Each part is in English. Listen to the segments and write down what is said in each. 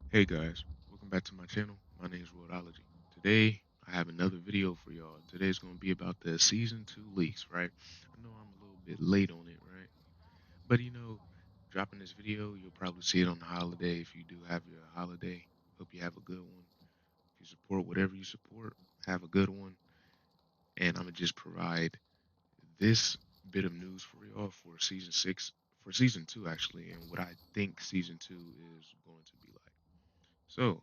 Hey guys, welcome back to my channel. My name is Worldology. Today I have another video for y'all. Today's going to be about the season 2 leaks, right? I know I'm a little bit late on it, right? But dropping this video, you'll probably see it on the holiday if you do have your holiday. Hope you have a good one. If you support whatever you support, have a good one. And I'm going to just provide this bit of news for y'all for season 6, for season 2 actually, and what I think season 2 is going to be like. So,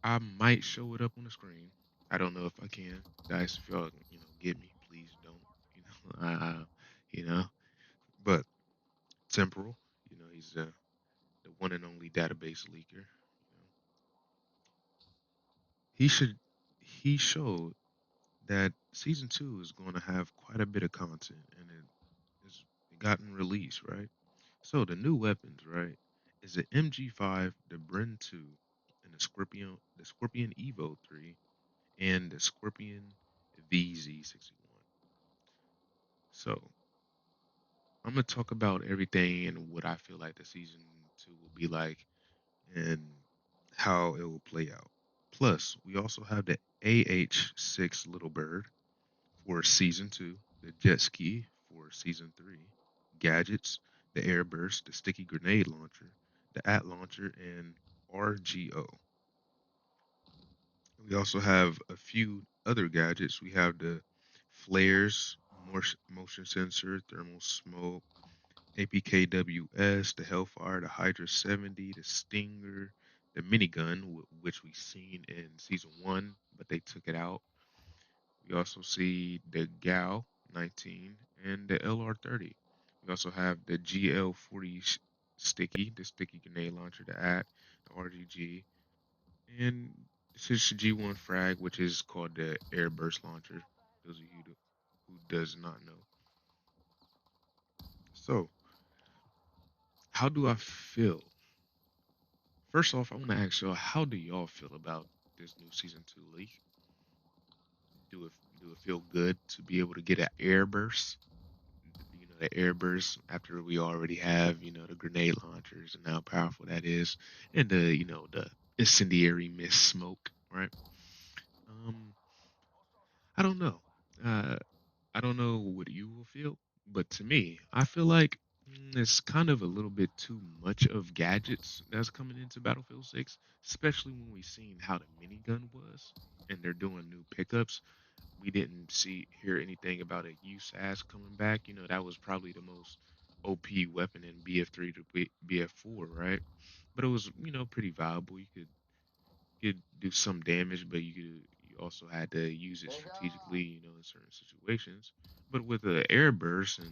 I might show it up on the screen. I don't know if I can. Guys, if y'all, get me, please don't. You know, you know. But Temporal, he's the one and only database leaker. He should. He showed that season 2 is going to have quite a bit of content, and it's gotten released, right? So the new weapons, right, is the MG5, the Bren 2, and the Scorpion Evo 3, and the Scorpion VZ61. So I'm gonna talk about everything and what I feel like the season 2 will be like and how it will play out. Plus, we also have the AH6 Little Bird for season 2, the Jet Ski for season 3, gadgets, the Airburst, the Sticky Grenade Launcher, the At Launcher, and RGO. We also have a few other gadgets. We have the flares, motion sensor, thermal smoke, APKWS, the Hellfire, the Hydra 70, the Stinger, the minigun, which we seen in season 1, but they took it out. We also see the GAL 19 and the LR 30. We also have the GL 40 sticky, the sticky grenade launcher, the RGG, and this is G1 frag, which is called the air burst launcher. Those of you who does not know. So, how do I feel? First off, I want to ask y'all, how do y'all feel about this new season 2 leak? Do it feel good to be able to get an air burst? The air burst after we already have the grenade launchers and how powerful that is, and the incendiary mist smoke, right? Um, I don't know. Uh, I don't know what you will feel, but to me, I feel like it's kind of a little bit too much of gadgets that's coming into Battlefield 6, especially when we seen how the minigun was and they're doing new pickups. We didn't hear anything about a USAS coming back. That was probably the most OP weapon in BF3 to BF4, right? But it was, pretty valuable. You could do some damage, but you also had to use it strategically, in certain situations. But with the air burst and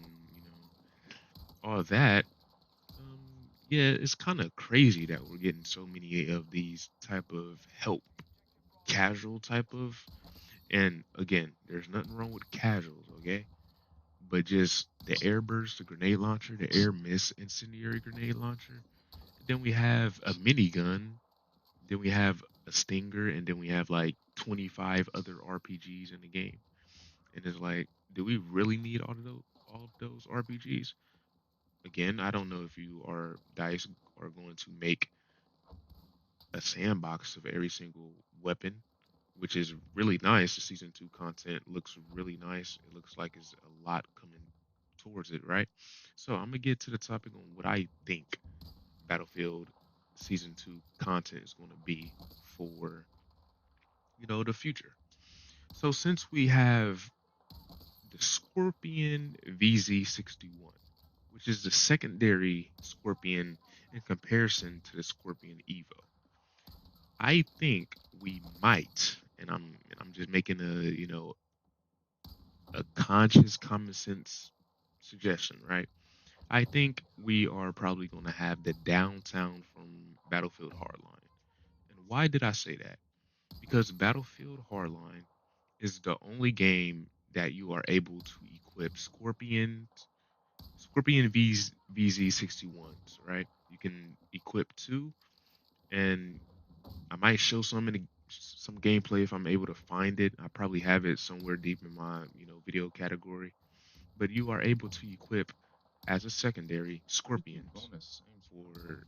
all that, yeah, it's kind of crazy that we're getting so many of these type of help casual type of. And again, there's nothing wrong with casuals, okay? But just the air burst, the grenade launcher, the air miss incendiary grenade launcher. Then we have a minigun. Then we have a stinger, and then we have like 25 other RPGs in the game. And it's like, do we really need all of those RPGs? Again, I don't know if you are Dice are going to make a sandbox of every single weapon, which is really nice. The season 2 content looks really nice. It looks like it's a lot coming towards it, right? So I'm gonna get to the topic on what I think Battlefield season 2 content is going to be for the future. So since we have the Scorpion VZ61, which is the secondary Scorpion in comparison to the Scorpion Evo, I think we might, and I'm just making a conscious common sense suggestion, right? I think we are probably going to have the downtown from Battlefield Hardline. And why did I say that? Because Battlefield Hardline is the only game that you are able to equip Scorpion VZ61s, right? You can equip two, and I might show some gameplay if I'm able to find it. I probably have it somewhere deep in my video category. But you are able to equip as a secondary scorpions for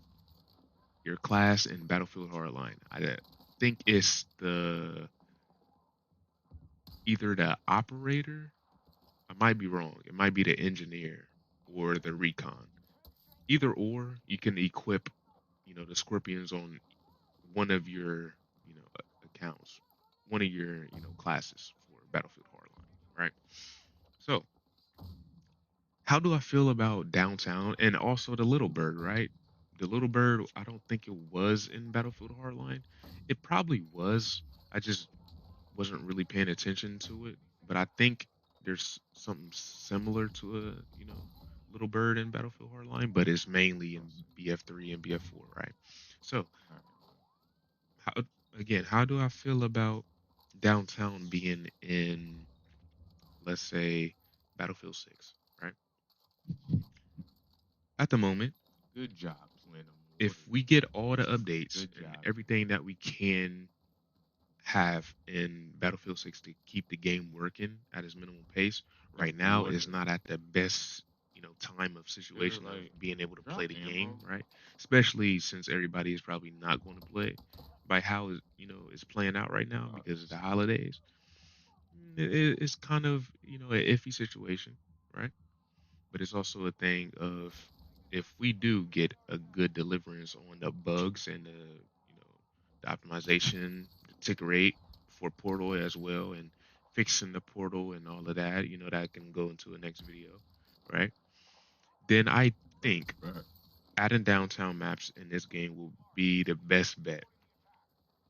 your class in Battlefield Hardline. I think it's the either the operator. I might be wrong. It might be the engineer or the recon. Either or, you can equip, the scorpions on one of your, accounts, one of your, classes for Battlefield Hardline, right? So, how do I feel about downtown and also the little bird, right? The little bird, I don't think it was in Battlefield Hardline. It probably was. I just wasn't really paying attention to it. But I think there's something similar to a, little bird in Battlefield Hardline, but it's mainly in Let's see. BF3 and BF4, right? So, All right. how, again, how do I feel about downtown being in, let's say, Battlefield 6, right? At the moment, Good job playing them if water we get all the pieces. updates Good and job. everything that we can have in Battlefield 6 to keep the game working at its minimum pace, Got right the now is water. not at the best, time of Good. situation of Like being able to play drop the game, ammo. right? Especially since everybody is probably not going to play by how it's playing out right now Oh, because of the this. holidays. It's kind of an iffy situation, right? But it's also a thing of if we do get a good deliverance on the bugs and the optimization, the tick rate for Portal as well, and fixing the portal and all of that, that can go into a next video, right? Then I think Right. adding downtown maps in this game will be the best bet.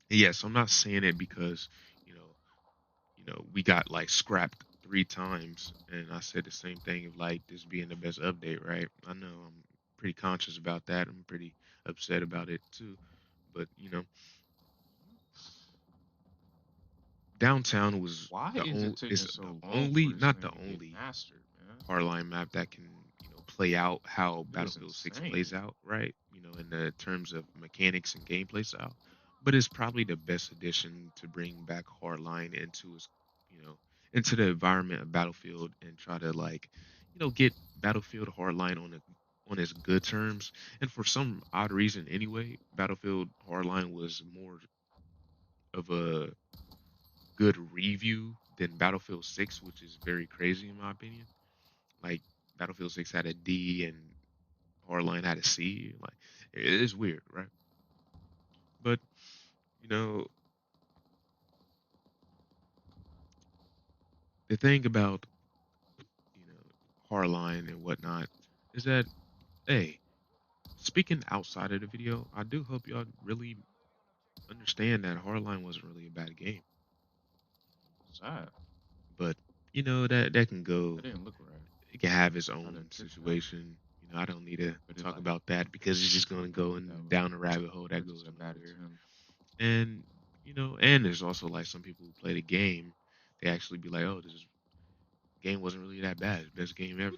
Yes, I'm not saying it because you know we got like scrapped 3 times, and I said the same thing of like this being the best update, right? I know I'm pretty conscious about that. I'm pretty upset about it too, but downtown was Why the is only it taking is the so long for only this not the thing to get only mastered, man? hardline map that can play out how It is Battlefield 6 insane. plays out, right? In the terms of mechanics and gameplay style, but it's probably the best addition to bring back hardline into its you know into the environment of Battlefield and try to like get Battlefield hardline on its good terms. And for some odd reason, anyway, Battlefield hardline was more of a good review than Battlefield 6, which is very crazy in my opinion. Like Battlefield 6 had a D and Hardline had a C. Like it is weird, right? But you know, the thing about Hardline and whatnot is that hey, speaking outside of the video, I do hope y'all really understand that Hardline wasn't really a bad game. Sad. But that can That go. didn't look right. It can have its How own that tricked out. situation. I don't need to But it talk like about that because it's just going to showed go me that in was down a rabbit hole that just goes a bad nowhere. attempt. And and there's also like some people who play the game, they actually be like, "Oh, this game wasn't really that bad. It's the best game ever."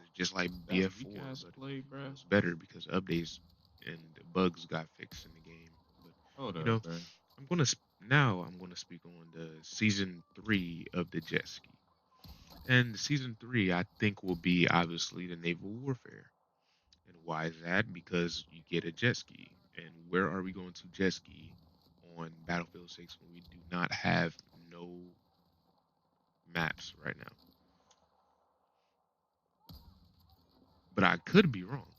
It's just like That's weak BF4, ass but play, it bruh. was better because updates and the bugs got fixed in the game. But Hold you up, know, bruh. now I'm gonna speak on the season 3 of the jet ski. And season 3, I think, will be obviously the naval warfare. And why is that? Because you get a jet ski. And where are we going to jet ski on Battlefield 6 when we do not have no maps right now? But I could be wrong.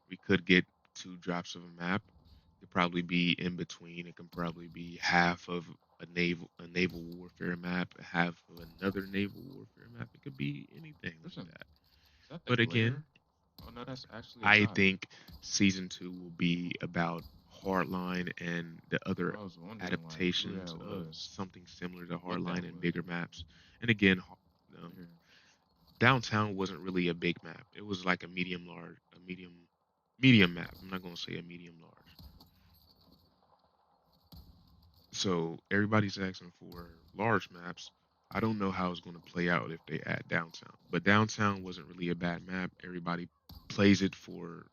We could get 2 drops of a map. It could probably be in between. It can probably be half of a naval warfare map, half of another naval warfare map. It could be anything like Listen, that. is that the But again, glare? Oh no, that's actually a I guy. think season 2 will be about Hardline and the other I was wondering like who adaptations that of was. something similar to What that Hardline and was. bigger maps. And again, Right here. downtown wasn't really a big map. It was like a medium map. I'm not gonna say a medium large. So everybody's asking for large maps. I don't know how it's gonna play out if they add downtown. But downtown wasn't really a bad map. Everybody plays it for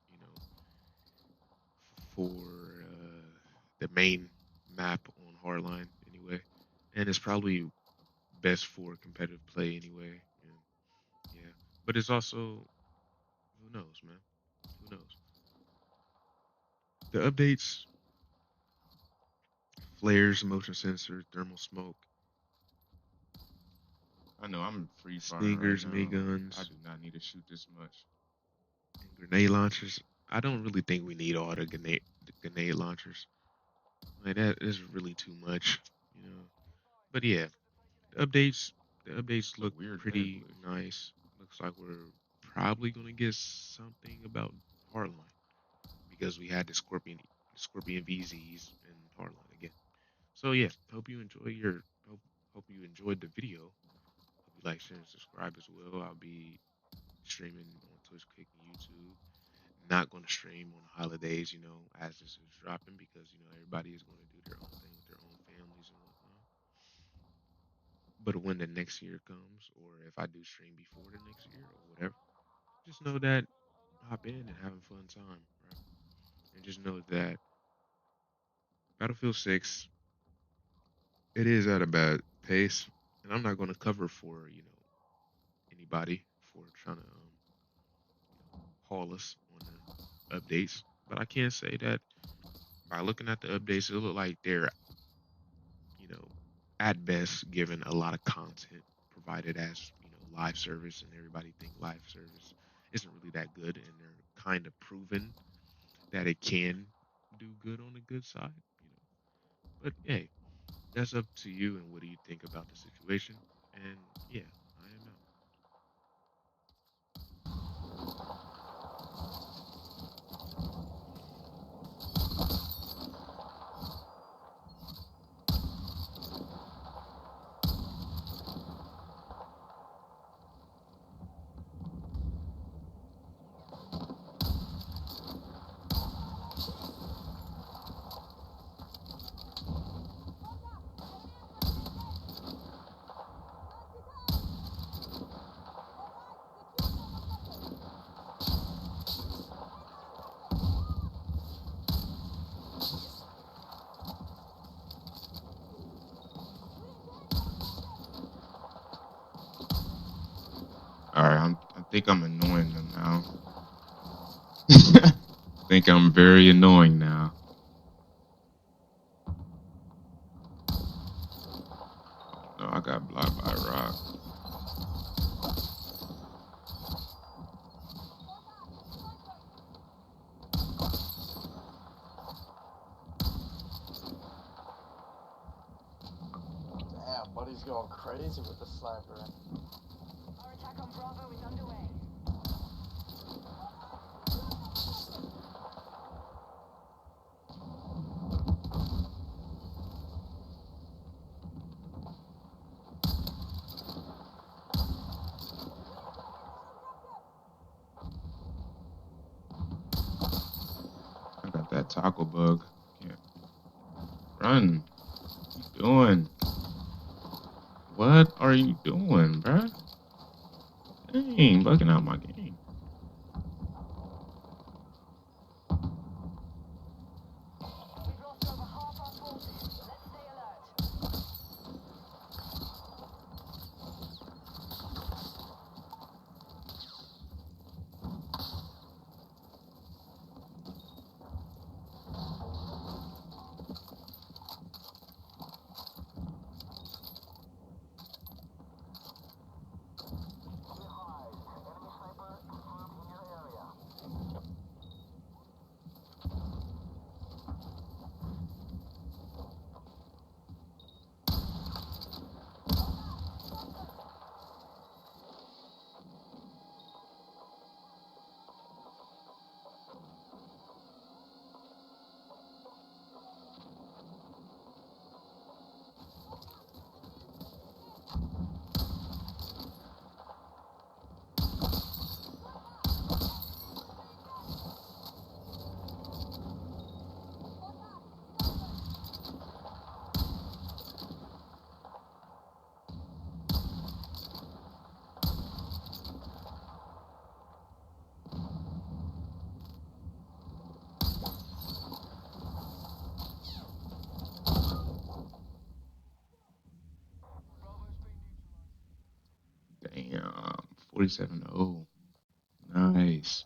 the main map on Hardline anyway, and it's probably best for competitive play anyway. And yeah, but it's also who knows, man? Who knows? The updates: flares, motion sensor, thermal smoke, I know I'm free firing right stingers, now. I miniguns, do not need to shoot this much. and grenade launchers. I don't really think we need all the grenade launchers. Like that is really too much, you know. But yeah, the updates the updates Look look weird pretty deadly. nice. Looks like we're probably gonna get something about Hardline because we had the Scorpion VZs in Hardline again. So yeah, hope you enjoyed the video. Hope you like, share, and subscribe as well. I'll be streaming on Twitch, Kick, and YouTube. Not going to stream on the holidays, as this is dropping because everybody is going to do their own thing with their own families and whatnot. But when the next year comes, or if I do stream before the next year or whatever, just know that hop in and having fun time, right? And just know that Battlefield 6, it is at a bad pace, and I'm not going to cover for anybody for trying to haul us on the updates. But I can say that by looking at the updates, it look like they're you know at best given a lot of content provided as live service, and everybody think live service isn't really that good, and they're kind of proven that it can do good on the good side. But hey, that's up to you, and what do you think about the situation? And yeah, I am out. All right, I think I'm annoying them now. I think I'm very annoying now. No, I got blocked by a rock. Damn, buddy's going crazy with the sniper. Our attack on Bravo is underway. I got that taco bug. Can't run. What you doing? What are you doing, bruh? Dang, bugging out my game. We've lost over half our forces. Let's stay alert. Damn, 47-0. Nice.